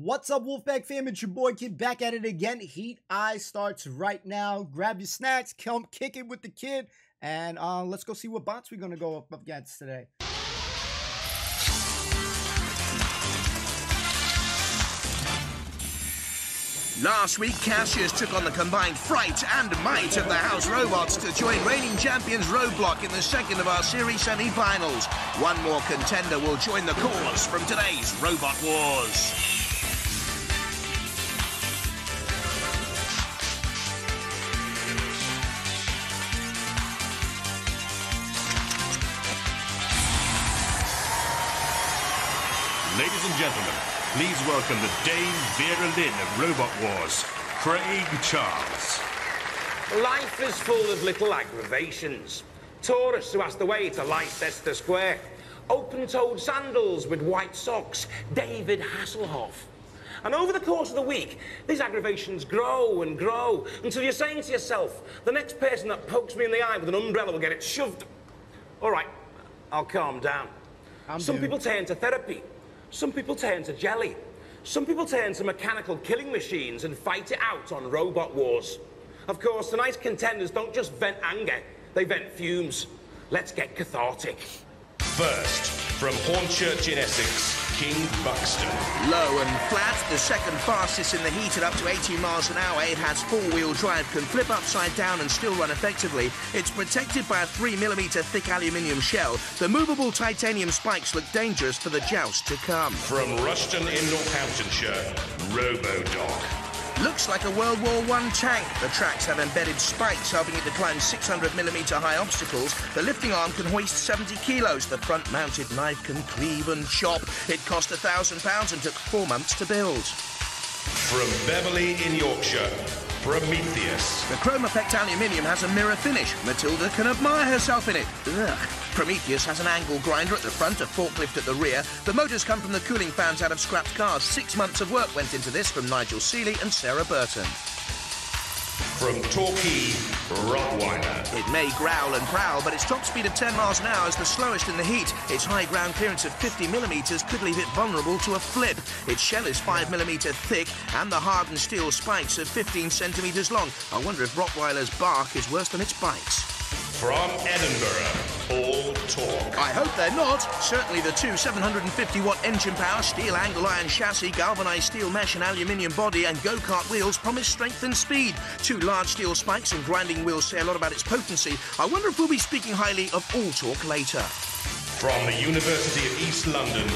What's up, Wolfpack fam? It's your boy Kid back at it again. Heat Eye starts right now. Grab your snacks, come kick it with the kid, and let's go see what bots we're gonna go up against today. Last week, Cassius took on the combined fright and might of the house robots to join reigning champions Roadblock in the second of our series semi-finals. One more contender will join the cause from today's Robot Wars. Ladies and gentlemen, please welcome the Dame Vera Lynn of Robot Wars, Craig Charles. Life is full of little aggravations. Tourists who ask the way to Leicester Square. Open-toed sandals with white socks, David Hasselhoff. And over the course of the week, these aggravations grow and grow until you're saying to yourself, the next person that pokes me in the eye with an umbrella will get it shoved. All right, I'll calm down. Some people turn to therapy. Some people turn to jelly. Some people turn to mechanical killing machines and fight it out on Robot Wars. Of course, tonight's contenders don't just vent anger, they vent fumes. Let's get cathartic. First, from Hornchurch in Essex, King Buxton. Low and flat, the second fastest in the heat at up to 18 miles an hour. It has four-wheel drive, can flip upside down and still run effectively. It's protected by a 3mm thick aluminium shell. The movable titanium spikes look dangerous for the joust to come. From Rushton in Northamptonshire, Robo-Dog. Looks like a World War I tank. The tracks have embedded spikes, helping it to climb 600mm high obstacles. The lifting arm can hoist 70 kilos. The front-mounted knife can cleave and chop. It cost £1,000 and took 4 months to build. From Beverley in Yorkshire, Prometheus. The chrome effect aluminium has a mirror finish. Matilda can admire herself in it. Ugh. Prometheus has an angle grinder at the front, a forklift at the rear. The motors come from the cooling fans out of scrapped cars. 6 months of work went into this from Nigel Seeley and Sarah Burton. From Torquay, Rottweiler. It may growl and prowl, but its top speed of 10 miles an hour is the slowest in the heat. Its high ground clearance of 50mm could leave it vulnerable to a flip. Its shell is 5mm thick, and the hardened steel spikes are 15cm long. I wonder if Rottweiler's bark is worse than its bites. From Edinburgh, All Torque. I hope they're not. Certainly the two 750-watt engine power, steel angle iron chassis, galvanised steel mesh and aluminium body and go-kart wheels promise strength and speed. 2 large steel spikes and grinding wheels say a lot about its potency. I wonder if we'll be speaking highly of All Torque later. From the University of East London,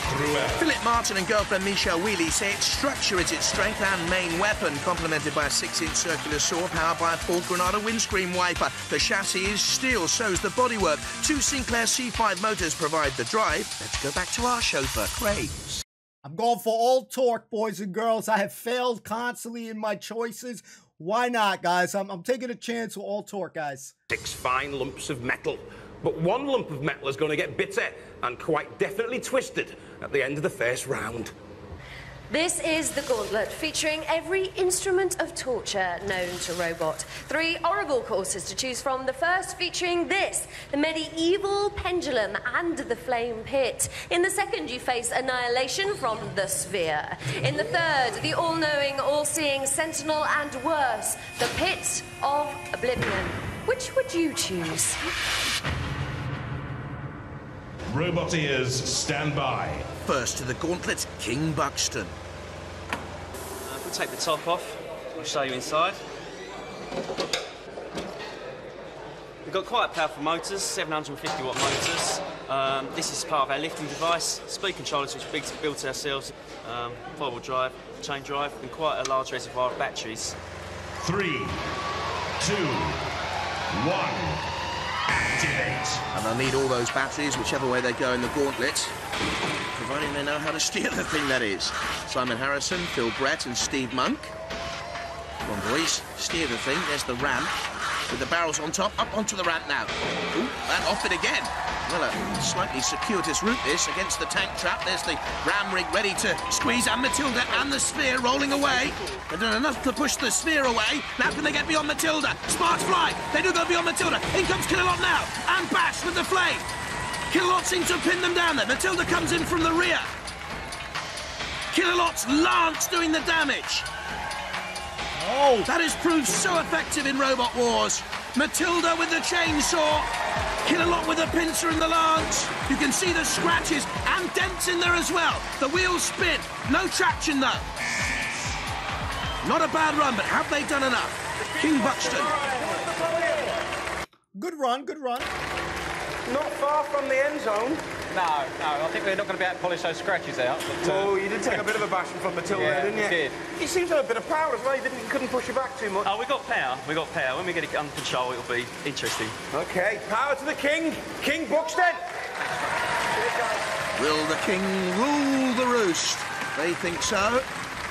Cruella. Philip Martin and girlfriend Michelle Wheely say its structure is its strength and main weapon, complemented by a 6-inch circular saw powered by a Ford Granada windscreen wiper. The chassis is steel, so's the bodywork. 2 Sinclair C5 motors provide the drive. Let's go back to our chauffeur, Craig. I'm going for All Torque, boys and girls. I have failed constantly in my choices. Why not, guys? I'm taking a chance with All Torque, guys. 6 fine lumps of metal. But 1 lump of metal is going to get bitter and quite definitely twisted at the end of the first round. This is the gauntlet, featuring every instrument of torture known to Robot. 3 horrible courses to choose from. The first featuring this, the medieval pendulum and the flame pit. In the second, you face annihilation from the sphere. In the third, the all-knowing, all-seeing sentinel, and worse, the pit of oblivion. Which would you choose? Robot ears, stand by. First to the gauntlet, King Buxton. If we take the top off, I'll show you inside. We've got quite powerful motors, 750-watt motors. This is part of our lifting device. Speed controllers, which we've built ourselves. 4-wheel drive, chain drive, and quite a large reservoir of batteries. 3, 2, 1. Activate. And they'll need all those batteries, whichever way they go in the gauntlet, providing they know how to steer the thing, that is. Simon Harrison, Phil Brett and Steve Monk. Come on, boys, steer the thing. There's the ramp with the barrels on top. Up onto the ramp now. Ooh, and off it again. Well, a slightly circuitous route, this, against the tank trap. There's the ram rig ready to squeeze, and Matilda and the sphere rolling away. They've done enough to push the sphere away. Now can they get beyond Matilda? Sparks fly. They do go beyond Matilda. In comes Killalot now, and Bash with the flame. Killalot seems to have pinned them down there. Matilda comes in from the rear. Kill-a-Lot's lance doing the damage. Oh, That has proved so effective in Robot Wars. Matilda with the chainsaw. Kill-a-Lot with the pincer and the lance. You can see the scratches and dents in there as well. The wheels spin. No traction though. Not a bad run, but have they done enough? King Buxton. good run, good run. Not far from the end zone. No, I think we're not going to be able to polish those scratches out. But, Oh, you did take a bit of a bashing from Matilda, Yeah, didn't you? we did. He seems to have a bit of power as well. He couldn't push you back too much. Oh, we got power. We got power. When we get it under control, it'll be interesting. Okay, power to the king. King Buxton. Will the king rule the roost? They think so.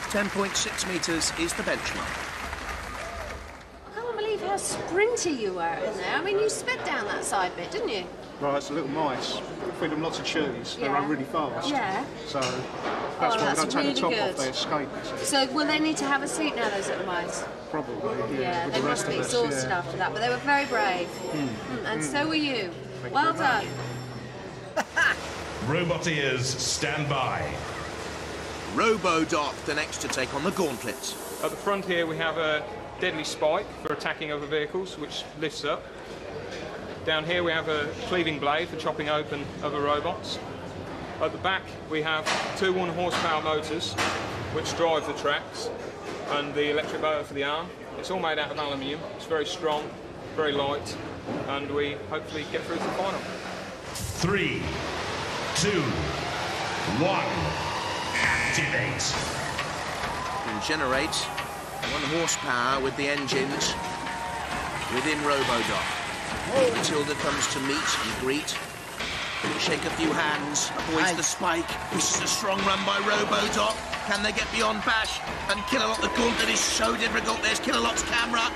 10.6 metres is the benchmark. I can't believe how sprinty you were in there. I mean, you sped down that side bit, didn't you? Right, it's a little mice. Feed them lots of cheese. They Yeah. run really fast. Yeah. So that's why we that's don't take really the top good. off. They escape. So will they need to have a seat now, those little mice? Probably. Yeah, with they the must rest be of us, exhausted yeah. after that, but they were very brave. And so were you. Well done. Robot ears, stand by. Robo-Doc, the next to take on the gauntlet. At the front here we have a deadly spike for attacking other vehicles, which lifts up. Down here we have a cleaving blade for chopping open other robots. At the back we have two 1 horsepower motors which drive the tracks and the electric motor for the arm. It's all made out of aluminium. It's very strong, very light, and we hopefully get through to the final. 3, 2, 1. Activate. Can generate 1 horsepower with the engines within Robo-Doc. Matilda comes to meet and greet. Shake a few hands, avoids the spike. This is a strong run by Robo-Doc. Can they get beyond Bash? And Kill-a-Lot, the gauntlet is so difficult. There's Kill-a-Lot's camera.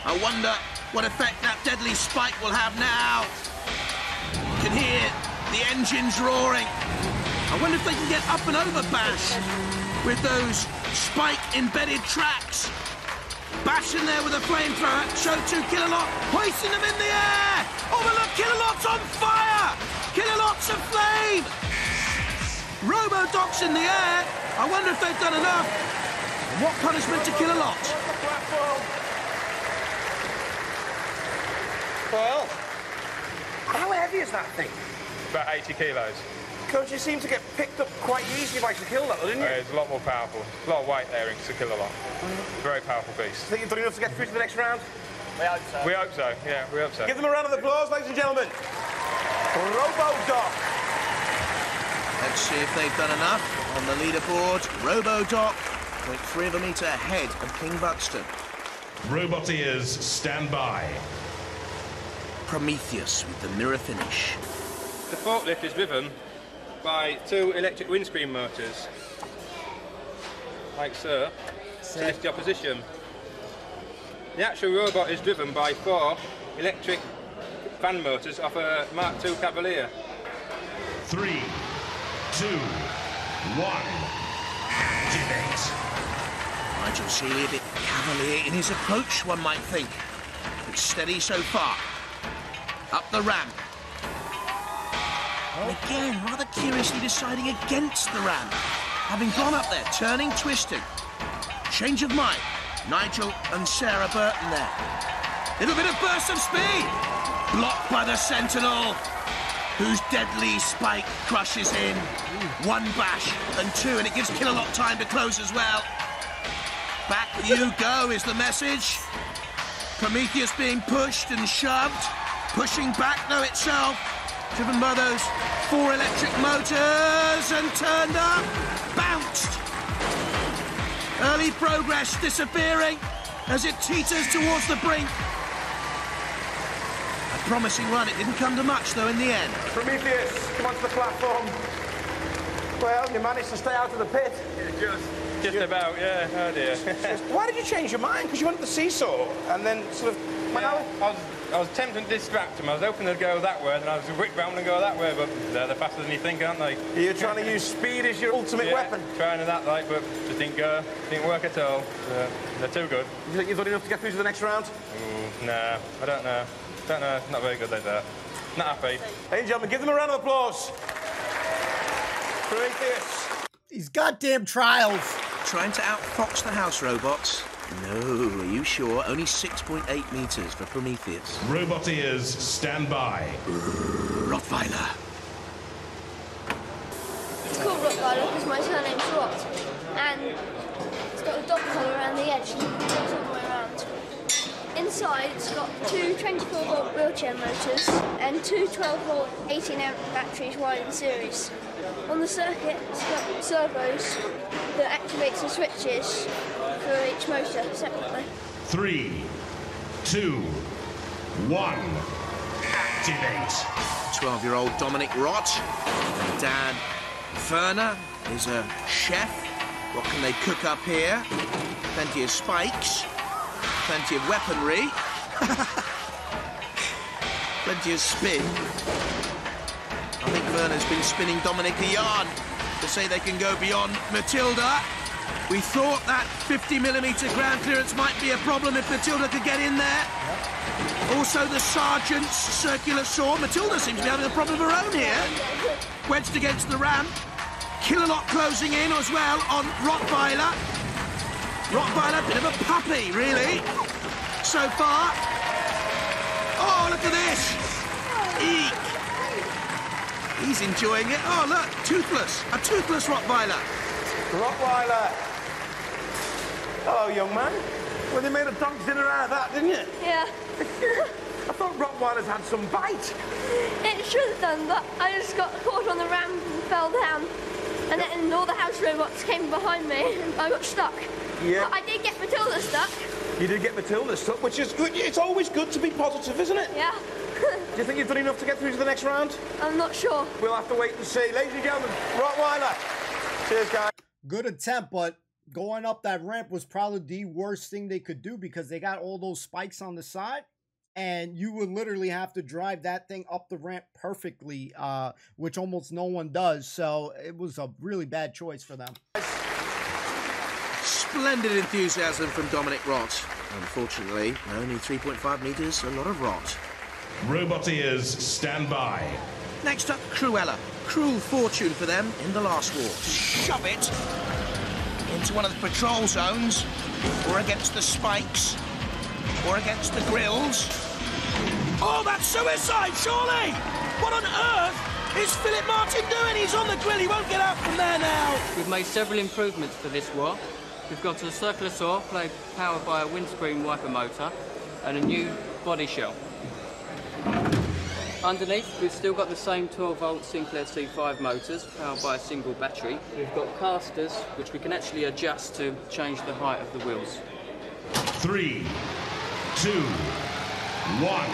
I wonder what effect that deadly spike will have now. You can hear the engines roaring. I wonder if they can get up and over Bash with those spike-embedded tracks. Bash in there with a flamethrower. Show 2 Kill-a-Lot, hoisting them in the air. Oh, but look, Kill-a-Lot's on fire. Kill-a-Lot's aflame. Robo-Doc's in the air. I wonder if they've done enough. And what punishment to Kill-a-Lot? Well, how heavy is that thing? About 80 kilos. Because you seem to get picked up quite easily by Kill-a-Lot, didn't you? It's a lot more powerful. A lot of weight there in Kill-a-Lot. Very poureful beast. Think you've done enough to get through to the next round? We hope so, yeah, we hope so. Give them a round of applause, ladies and gentlemen. Robo-Doc. Let's see if they've done enough. On the leaderboard, Robo-Doc, 0.3 of a metre ahead of King Buxton. Robot ears, stand by. Prometheus with the mirror finish. The forklift is driven by 2 electric windscreen motors, like so, to lift the opposition. The actual robot is driven by 4 electric fan motors off a Mark II Cavalier. 3, 2, 1. Activate. Nigel Seeley a bit cavalier in his approach, one might think. But steady so far. Up the ramp. And again, rather curiously deciding against the ramp. Having gone up there, turning, twisting. Change of mind. Nigel and Sarah Burton there. Little bit of burst of speed. Blocked by the Sentinel, whose deadly spike crushes in. 1 bash and 2, and it gives Kill-a-Lot time to close as well. Back you go is the message. Prometheus being pushed and shoved. Pushing back though itself. Driven by those 4 electric motors and turned up. Bounced. Early progress disappearing as it teeters towards the brink. A promising run. It didn't come to much though in the end. Prometheus, come onto the platform. Well, you managed to stay out of the pit. Just about, yeah, oh dear. Why did you change your mind? Because you wanted the seesaw and then sort of... I was tempted to distract him. I was hoping they'd go that way, and I was whipped round and go that way, but they're faster than you think, aren't they? You're trying to use speed as your ultimate weapon. Trying that, like, but just didn't go. Didn't work at all. They're too good. You think you've done enough to get through to the next round? Nah, I don't know. Don't know. Not very good, they are. Not happy. Ladies and gentlemen, give them a round of applause. Prometheus. These goddamn trials. Trying to outfox the house robots? No, are you sure? Only 6.8 meters for Prometheus. Robot ears, stand by. Rottweiler. It's called Rottweiler because my surname's Rott. And it's got a dog collar around the edge and it goes all the way around. Inside, it's got two 24-volt wheelchair motors and two 12-volt 18-amp batteries wired in series. On the circuit, it's got servos that activates the switches for each motor separately. 3, 2, 1. Activate. 12-year-old Dominic Rott and Dad Werner is a chef. What can they cook up here? Plenty of spikes, plenty of weaponry, plenty of spin. I think Werner's been spinning Dominic a yarn to say they can go beyond Matilda. We thought that 50mm ground clearance might be a problem if Matilda could get in there. Also the Sergeant's circular saw. Matilda seems to be having a problem of her own here. Wedged against the ramp. Killalot closing in as well on Rottweiler. Rottweiler, bit of a puppy, really, so far. Oh, look at this. Eek. He's enjoying it. Oh, look, toothless. A toothless Rottweiler. Rottweiler. Hello, young man. Well, you made a donk's dinner out of that, didn't you? Yeah. I thought Rottweilers had some bite. It should have done, but I just got caught on the ramp and fell down. And then all the house robots came behind me and I got stuck. Yeah. But I did get Matilda stuck. You did get Matilda stuck, which is good. It's always good to be positive, isn't it? Yeah. Do you think you've done enough to get through to the next round? I'm not sure. We'll have to wait and see. Ladies and gentlemen, Rottweiler. Cheers, guys. Good attempt, but going up that ramp was probably the worst thing they could do because they got all those spikes on the side. And you would literally have to drive that thing up the ramp perfectly, which almost no one does. So it was a really bad choice for them. Splendid enthusiasm from Dominic Rott. Unfortunately, only 3.5 meters, a lot of rot. Robot ears, stand by. Next up, Cruella. Cruel fortune for them in the last war. Shove it into one of the patrol zones, or against the spikes, or against the grills. Oh, that's suicide, surely! What on earth is Philip Martin doing? He's on the grill, he won't get out from there now. We've made several improvements for this war. We've got a circular saw powered by a windscreen wiper motor and a new body shell. Underneath, we've still got the same 12-volt Sinclair C5 motors powered by a single battery. We've got casters, which we can actually adjust to change the height of the wheels. 3, 2, 1.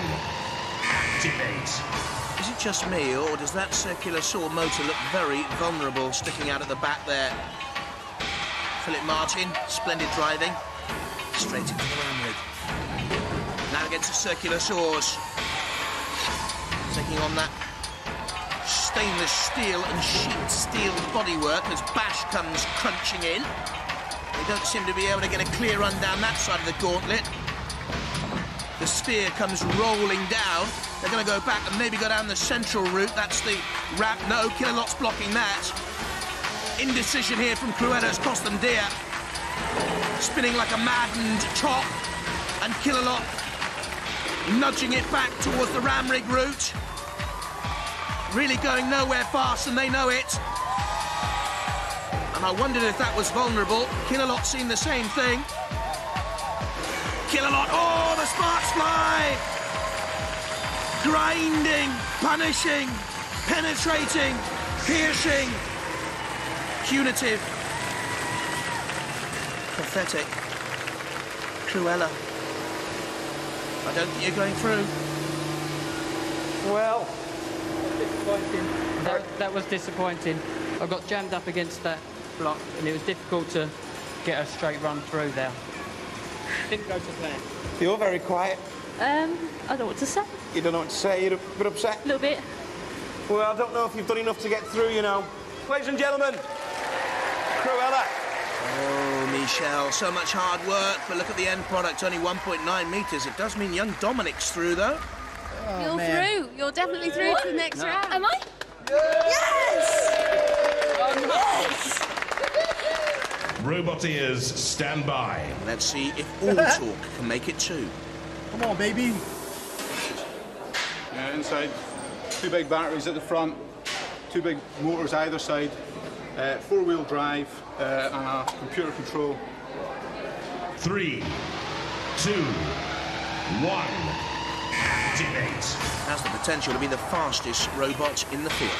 Activate. Is it just me, or does that circular saw motor look very vulnerable sticking out at the back there? Philip Martin, splendid driving. Straight into the ram rig. Now against the circular saws. Taking on that stainless steel and sheet steel bodywork as Bash comes crunching in. They don't seem to be able to get a clear run down that side of the gauntlet. The spear comes rolling down. They're going to go back and maybe go down the central route. That's the ramp. No, Killalot's blocking that. Indecision here from Cruella's cost them dear. Spinning like a maddened top. And Killalot nudging it back towards the ram rig route. Really going nowhere fast, and they know it. And I wondered if that was vulnerable. Killalot seen the same thing. Killalot, oh, the sparks fly! Grinding, punishing, penetrating, piercing, punitive, pathetic. Cruella, I don't think you're going through. Well, disappointing. That was disappointing. I got jammed up against that block, and it was difficult to get a straight run through there. Didn't go to plan. You're very quiet. I don't know what to say. You don't know what to say, you're a bit upset? A little bit. Well, I don't know if you've done enough to get through, you know. Ladies and gentlemen, Cruella. Oh, Michelle, so much hard work, but look at the end product, only 1.9 metres. It does mean young Dominic's through, though. Oh, You're man. through. You're definitely through to the next round. Am I? Yeah. Yes! Oh, no. Yes! Roboteers, stand by. Let's see if All Talk can make it too. Come on, baby. Yeah, inside. 2 big batteries at the front, 2 big motors either side, 4-wheel drive, and a computer control. 3, 2, 1, activate. Has the potential to be the fastest robot in the field.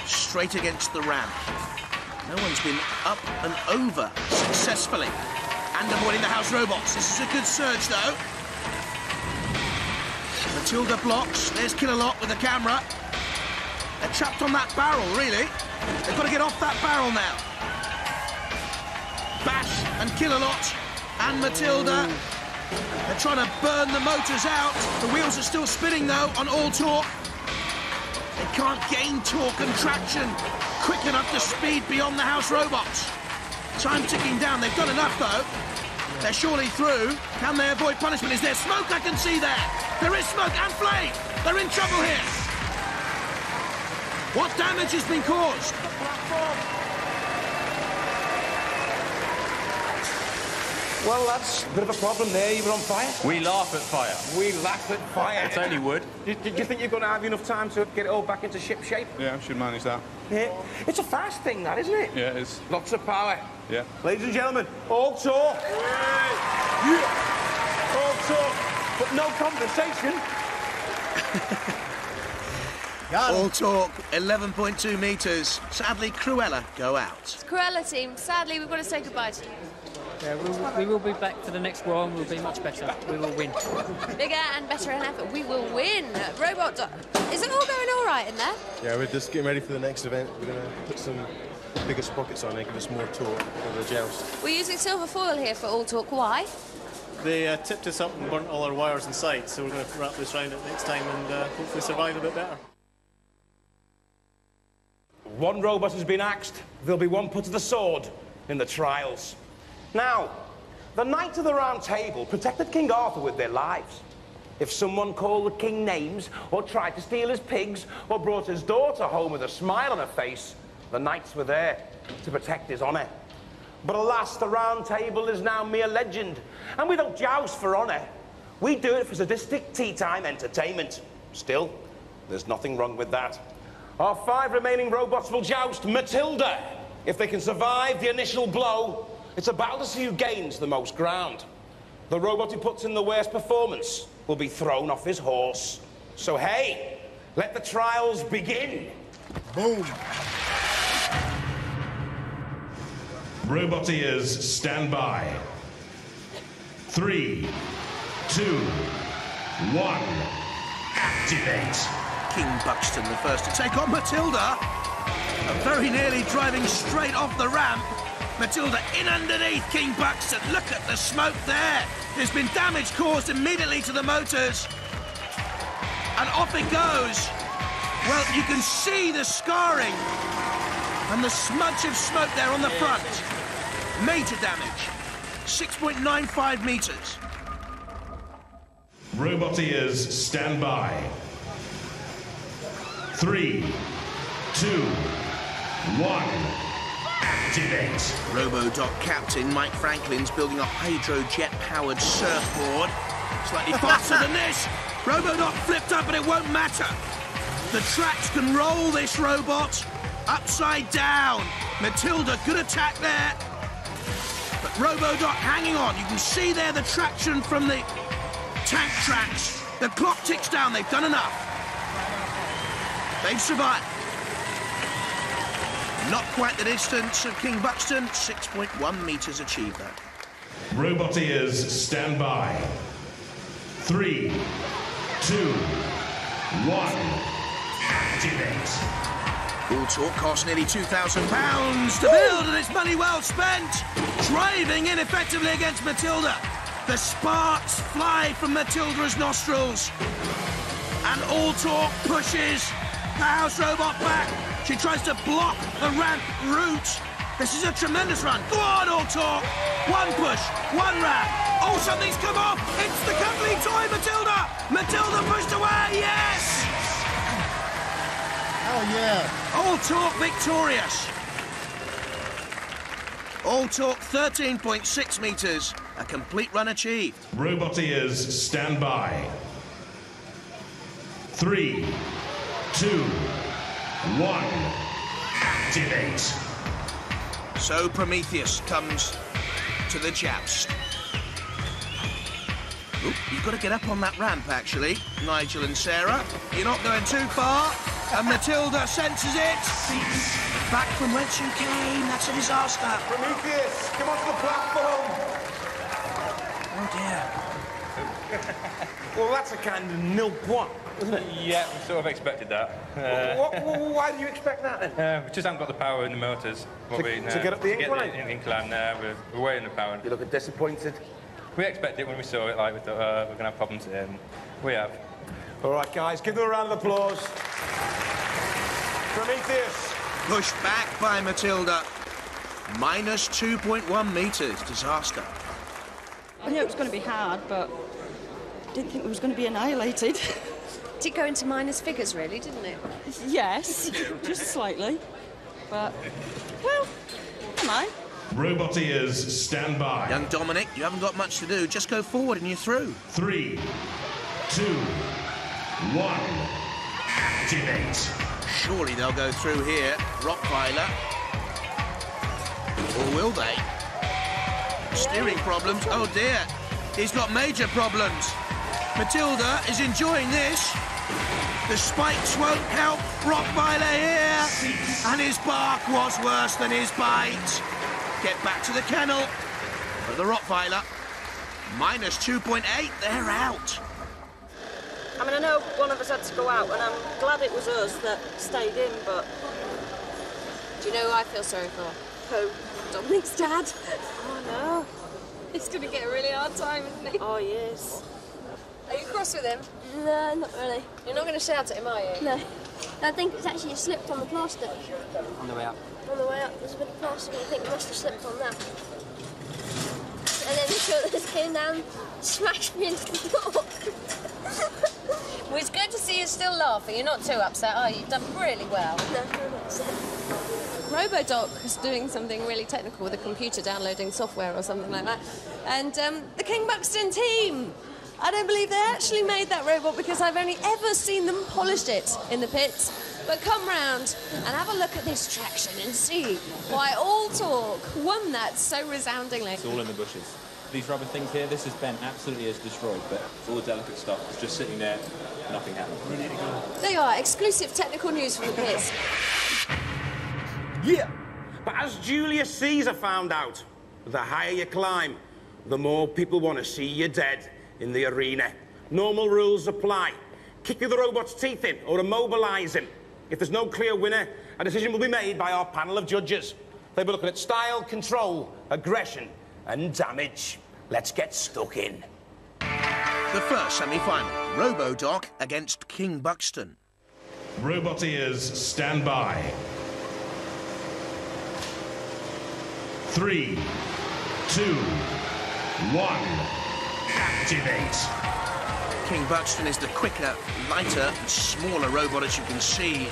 Straight against the ramp. No one's been up and over successfully. And avoiding the house robots. This is a good surge, though. Matilda blocks. There's Kill-A-Lot with the camera. They're trapped on that barrel, really. They've got to get off that barrel now. Bash and Kill-A-Lot and Matilda. They're trying to burn the motors out. The wheels are still spinning, though, on All Talk. They can't gain torque and traction quick enough to speed beyond the house robots. Time ticking down. They've done enough, though. They're surely through. Can they avoid punishment? Is there smoke I can see there? There is smoke and flame. They're in trouble here. What damage has been caused? Well, that's a bit of a problem there. You were on fire. We laugh at fire. We laugh at fire. It's only wood. Do you think you're going to have enough time to get it all back into ship shape? Yeah, I should manage that. Yeah. It's a fast thing, that, isn't it? Yeah, it is. Lots of power. Yeah. Ladies and gentlemen, All Talk. Yeah. All talk, but no conversation. All Talk, 11.2 metres. Sadly, Cruella go out. Cruella team, sadly, we've got to say goodbye to you. Yeah, we will be back for the next war and we'll be much better. We will win. Bigger and better than ever. We will win. Robot is it all going all right in there? Yeah, we're just getting ready for the next event. We're going to put some bigger sprockets on there, give us more torque for the joust. We're using silver foil here for All Talk. Why? They tipped us up and burnt all our wires inside, so we're going to wrap this round it next time and hopefully survive a bit better. One robot has been axed. There'll be one put to the sword in the trials. Now, the Knights of the Round Table protected King Arthur with their lives. If someone called the king names, or tried to steal his pigs, or brought his daughter home with a smile on her face, the knights were there to protect his honour. But alas, the Round Table is now mere legend, and we don't joust for honour. We do it for sadistic tea-time entertainment. Still, there's nothing wrong with that. Our 5 remaining robots will joust Matilda. If they can survive the initial blow, it's a battle to see who gains the most ground. The robot who puts in the worst performance will be thrown off his horse. So hey, let the trials begin. Boom. Roboteers, stand by. 3, 2, 1, activate. King Buxton the first to take on Matilda. Very nearly driving straight off the ramp. Matilda in underneath King Buxton. Look at the smoke there. There's been damage caused immediately to the motors. And off it goes. Well, you can see the scarring and the smudge of smoke there on the front. Major damage. 6.95 metres. Roboteers, stand by. 3, 2, 1, activate. Robodoc captain Mike Franklin's building a hydrojet-powered surfboard. Slightly faster than this. Robodoc flipped up, but it won't matter. The tracks can roll this robot upside down. Matilda, good attack there. But Robodoc hanging on. You can see there the traction from the tank tracks. The clock ticks down. They've done enough. They've survived. Not quite the distance of King Buxton. 6.1 metres achieved there. Roboteers, stand by. 3, 2, 1, activate. All Talk cost nearly £2,000 to build, and it's money well spent. Driving ineffectively against Matilda. The sparks fly from Matilda's nostrils. And All Talk pushes the house robot back. She tries to block the ramp route. This is a tremendous run. Go on, All Talk. One push, one ramp. Oh, something's come off. It's the complete toy, Matilda. Matilda pushed away. Yes. Oh, yeah. All Talk victorious. All torque 13.6 metres. A complete run achieved. Robot ears, stand by. 3, 2, 1, activate. So Prometheus comes to the joust. Oop, you've got to get up on that ramp, actually, Nigel and Sarah. You're not going too far, and Matilda senses it. Back from whence you came, that's a disaster. Prometheus, come onto the platform. Oh, dear. Well, that's a kind of nil point, isn't it? Yeah, we sort of expected that. Why do you expect that, then? We just haven't got the power in the motors. To get up the incline? To get the incline there, we're way in the power. You look disappointed. We expected it when we saw it, like, we thought, we're going to have problems here, and we have. All right, guys, give them a round of applause. Prometheus. Pushed back by Matilda. Minus 2.1 metres. Disaster. I knew it was going to be hard, but I didn't think it was going to be annihilated. Did go into minus figures, really, didn't it? Yes, just slightly. But, well, am I? Robot ears, stand by. Young Dominic, you haven't got much to do. Just go forward and you're through. 3, 2, 1, activate. Surely they'll go through here. Rottweiler. Or will they? Steering problems. Oh, dear. He's got major problems. Matilda is enjoying this. The spikes won't help Rottweiler here. And his bark was worse than his bite. Get back to the kennel for the Rottweiler. Minus 2.8, they're out. I mean, I know one of us had to go out, and I'm glad it was us that stayed in, but... Do you know who I feel sorry for? Who? Dominic's dad. Oh, no. He's going to get a really hard time, isn't he? Oh, yes. Are you cross with him? No, not really. You're not going to shout at him, are you? No. I think it's actually slipped on the plastic. On the way up. On the way up, there's a bit of plastic, and I think it must have slipped on that. And then the shoulders came down, smashed me into the floor. Well, it's good to see you still laughing. You're not too upset, are you? You've done really well. No, I'm not upset. Robodoc is doing something really technical with a computer downloading software or something like that. And the King Buxton team, I don't believe they actually made that robot because I've only ever seen them polish it in the pits. But come round and have a look at this traction and see why all talk won that so resoundingly. It's all in the bushes. These rubber things here, this is bent absolutely as destroyed, but all the delicate stuff is just sitting there, nothing happened. Ready to go. There you are, exclusive technical news from the pits. Yeah, but as Julius Caesar found out, the higher you climb, the more people want to see you dead in the arena. Normal rules apply. Kick the robot's teeth in or immobilise him. If there's no clear winner, a decision will be made by our panel of judges. They'll be looking at style, control, aggression, and damage. Let's get stuck in. The first semi-final, Robodoc against King Buxton. Robot ears, stand by. 3, 2, 1, activate. King Buxton is the quicker, lighter, and smaller robot, as you can see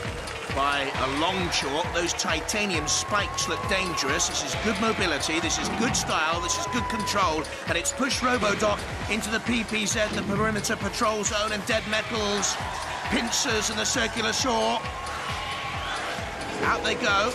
by a long chalk. Those titanium spikes look dangerous. This is good mobility, this is good style, this is good control, and it's pushed Robodoc into the PPZ, the perimeter patrol zone, and dead metals, pincers, and the circular saw. Out they go.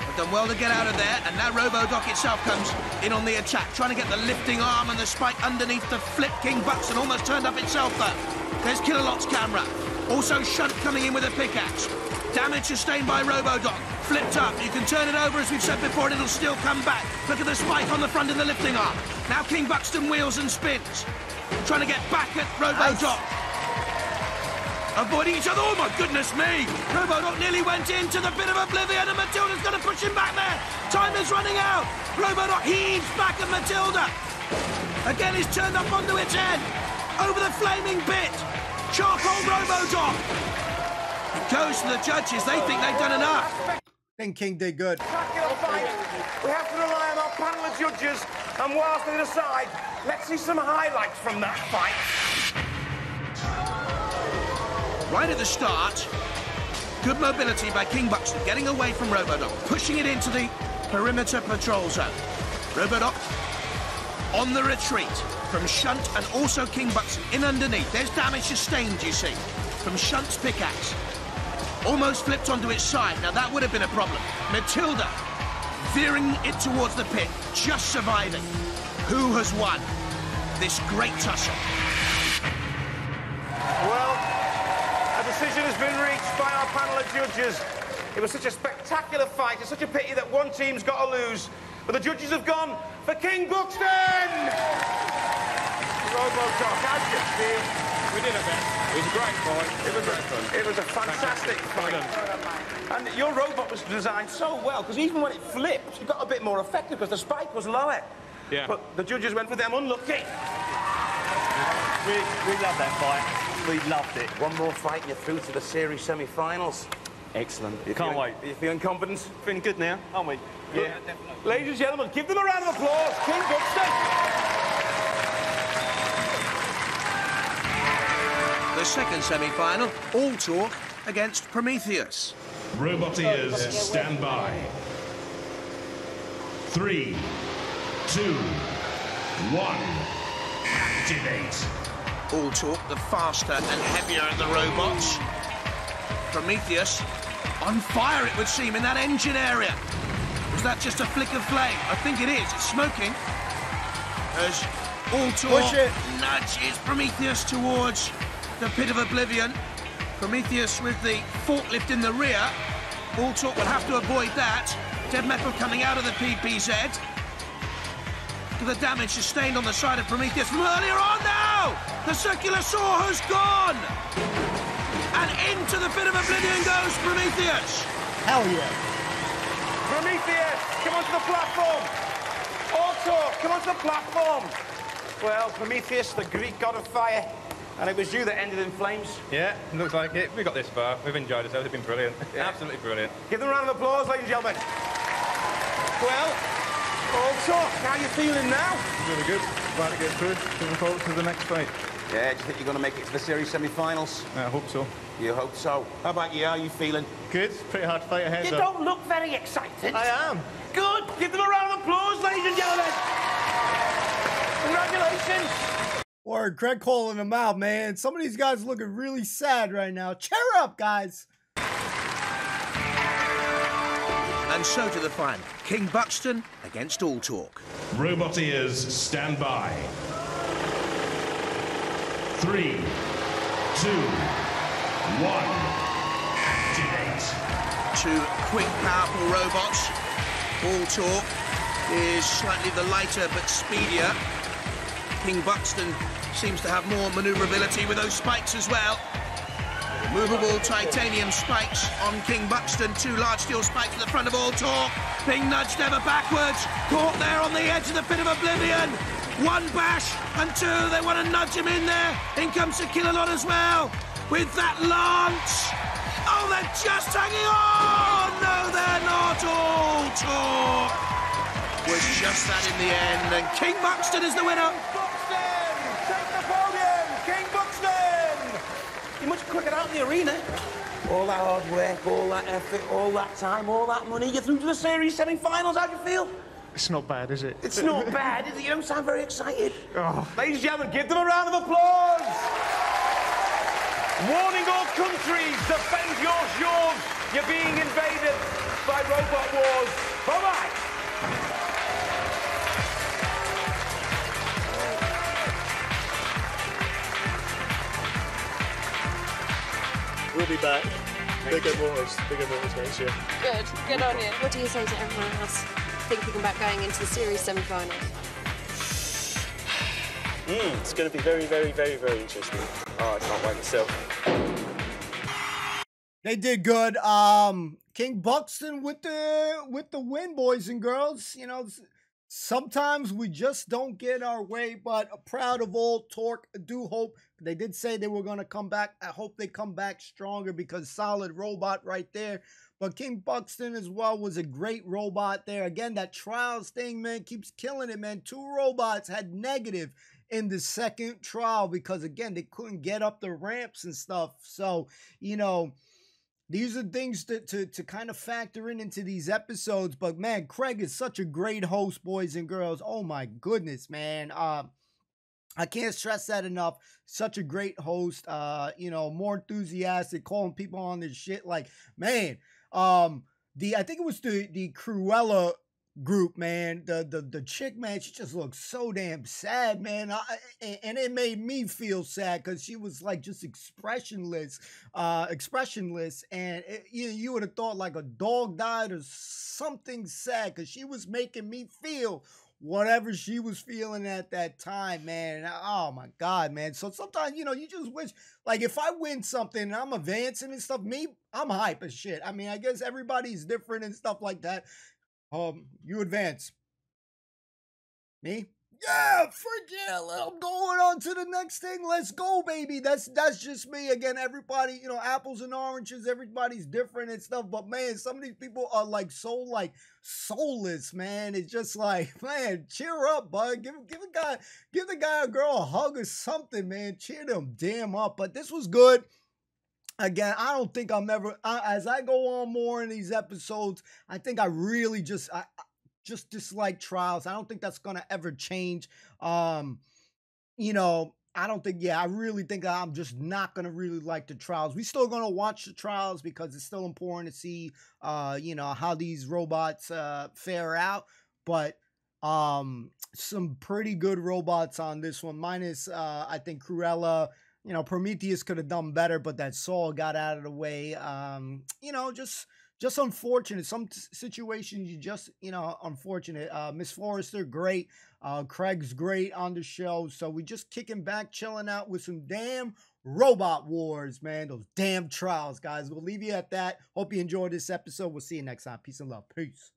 They've done well to get out of there, and now Robodoc itself comes in on the attack, trying to get the lifting arm and the spike underneath to flip King Buxton. Almost turned up itself, though. There's Kilolot's camera. Also Shunt coming in with a pickaxe. Damage sustained by Robodoc. Flipped up. You can turn it over, as we've said before, and it'll still come back. Look at the spike on the front of the lifting arm. Now King Buxton wheels and spins. Trying to get back at Robodoc. Avoiding each other. Oh, my goodness me. Robodoc nearly went into the bit of oblivion, and Matilda's going to push him back there. Time is running out. Robodoc heaves back at Matilda. Again, he's turned up onto its head. Over the flaming bit. Charcoal Robodoc. It goes to the judges. They think they've done enough. I think King did good. We have to rely on our panel of judges, and whilst they decide, let's see some highlights from that fight. Right at the start, good mobility by King Buxton, getting away from Robodoc, pushing it into the perimeter patrol zone. Robot on the retreat from Shunt and also King Buxton in underneath. There's damage sustained, you see, from Shunt's pickaxe. Almost flipped onto its side. Now that would have been a problem. Matilda veering it towards the pit, just surviving. Who has won this great tussle? Well, a decision has been reached by our panel of judges. It was such a spectacular fight. It's such a pity that one team's got to lose. But the judges have gone for King Buxton! Robotalk, how'd you feel? We did our best. It was a great fight. It was a fantastic fight. And your robot was designed so well, because even when it flipped, it got a bit more effective, because the spike was lower. Yeah. But the judges went for them unlucky. We loved that fight. We loved it. One more fight and you're through to the series semi-finals. Excellent. Can't wait. Are you feeling confident? Feeling good now, aren't we? Yeah, definitely. Ladies and gentlemen, give them a round of applause. King Buxton. The second semi-final, All Talk against Prometheus. Roboteers, stand by. 3, 2, 1, activate. All Talk, the faster and heavier of the robots. Prometheus, on fire it would seem in that engine area. Was that just a flick of flame? I think it is. It's smoking. As All Talk nudges Prometheus towards the pit of oblivion. Prometheus with the forklift in the rear. All Talk would have to avoid that. Dead metal coming out of the PPZ. To the damage sustained on the side of Prometheus from earlier on now! The circular saw has gone! And into the pit of oblivion goes Prometheus! Hell yeah. Prometheus, come onto the platform! All Talk, come onto the platform! Well, Prometheus, the Greek god of fire, and it was you that ended in flames. Yeah, looks like it. We got this far. We've enjoyed ourselves. It's been brilliant. Yeah. Absolutely brilliant. Give them a round of applause, ladies and gentlemen. Well, All Talk, how are you feeling now? Really good. Glad to get through. Looking forward to the next fight. Yeah, do you think you're going to make it to the series semi-finals? I hope so. You hope so. How about you? How are you feeling? Good. Pretty hard fight ahead. You don't look very excited. I am. Good. Give them a round of applause, ladies and gentlemen. Congratulations. Or Greg calling them out, man. Some of these guys looking really sad right now. Cheer up, guys. And so to the final. King Buxton against All Talk. Roboteers, stand by. 3, 2, 1, activate. Two quick, powerful robots. All Talk is slightly the lighter but speedier. King Buxton seems to have more manoeuvrability with those spikes as well. Movable titanium spikes on King Buxton. Two large steel spikes at the front of All Talk. Being nudged ever backwards. Caught there on the edge of the pit of oblivion. One bash and two. They want to nudge him in there. In comes the Killalot as well. With that lance. Oh, they're just hanging on. No, they're not. All Talk was just that in the end. And King Buxton is the winner. Buxton, take the podium. King Buxton. You're much quicker out in the arena. All that hard work, all that effort, all that time, all that money. You're through to the series semi-finals. How do you feel? It's not bad, is it? It's not bad, is it? You don't sound very excited. Oh. Ladies and gentlemen, give them a round of applause. Warning all countries, defend yours. You're being invaded by robot wars. Bye-bye. We'll be back. Bigger motors next year. Good. Good on you. What do you say to everyone else thinking about going into the series semi-finals? It's going to be very, very, very, very interesting. Oh, I can't wait myself. They did good. King Buxton with the win, boys and girls. You know, sometimes we just don't get our way, but proud of All Talk. I do hope. They did say they were going to come back. I hope they come back stronger because solid robot right there. But King Buxton as well was a great robot there. Again, that trials thing, man, keeps killing it, man. 2 robots had negative in the second trial because, again, they couldn't get up the ramps and stuff. So, you know, these are things to kind of factor into these episodes. But man, Craig is such a great host, boys and girls. Oh my goodness, man. I can't stress that enough. Such a great host. More enthusiastic, calling people on this shit. Like, man, I think it was the Cruella group, man. The chick, man, she just looked so damn sad, man. And it made me feel sad because she was like just expressionless. And you would have thought like a dog died or something sad, because she was making me feel whatever she was feeling at that time, man. Oh my God, man. So sometimes, you just wish, like, if I win something and I'm advancing and stuff, I'm hype as shit. I mean, I guess everybody's different and stuff like that. You advance. Me? Yeah, forget it. I'm going on to the next thing. Let's go, baby. That's just me. Again, everybody, apples and oranges, everybody's different and stuff. But man, some of these people are like so like soulless, man. It's just like, man, cheer up, bud. Give the guy or girl a hug or something, man. Cheer them damn up. But this was good. Again, I don't think I'm ever, as I go on more in these episodes, I think I really just dislike trials. I don't think that's going to ever change. I don't think, I really think I'm just not going to really like the trials. We still going to watch the trials because it's still important to see, how these robots fare out. But some pretty good robots on this one, minus, I think, Cruella. Prometheus could have done better, but that Saul got out of the way. Just unfortunate. Some situations you just, unfortunate. Miss Forrester, great. Craig's great on the show. So we just kicking back, chilling out with some damn robot wars, man. Those damn trials, guys. We'll leave you at that. Hope you enjoyed this episode. We'll see you next time. Peace and love. Peace.